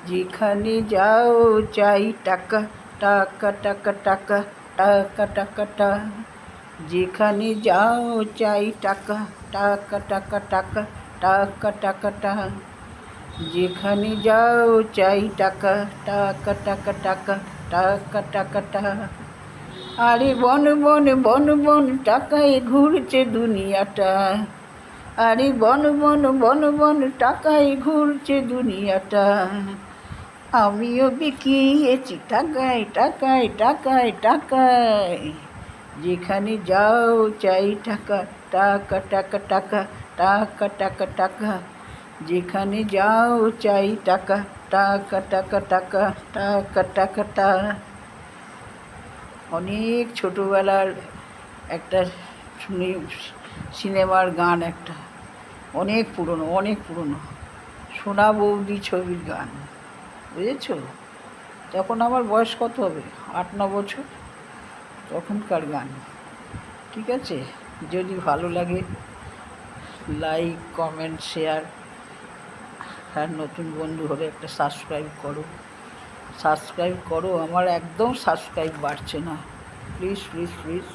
যেখানে যাও চাই টাকা টাকা টাকা টাকা টাকা টাকা টাকা। যেখানে যাও চাই টাকা টাকা টাকা টাকা টাকা টাকা টাকা। যেখানে যাও চাই টাকা টাকা টাকা টাকা টাকা টাকা টাকা। আরে বন বন বন বন টাকায় ঘুরছে দুনিয়াটা। আরে বন বন বন বন টাকায় ঘুরছে দুনিয়াটা। আমিও বিকিয়েছি টাকায় টাকায় টাকায় টাকায়। যেখানে যাও চাই টাকা টাকা টাকা টাকা টাকা টাকা টাকা। যেখানে যাও চাই টাকা টাকা টাকা টাকা টাকা টাকা টাকা। অনেক ছোটোবেলার একটা সিনেমার গান, একটা অনেক পুরনো সোনা বৌদি ছবির গান, বুঝেছ? তখন আমার বয়স কত হবে, 8-9 বছর, তখনকার গান। ঠিক আছে, যদি ভালো লাগে লাইক কমেন্ট শেয়ার, আর নতুন বন্ধু হলে একটা সাবস্ক্রাইব করো। আমার একদম সাবস্ক্রাইব বাড়ছে না, প্লিজ প্লিজ প্লিজ।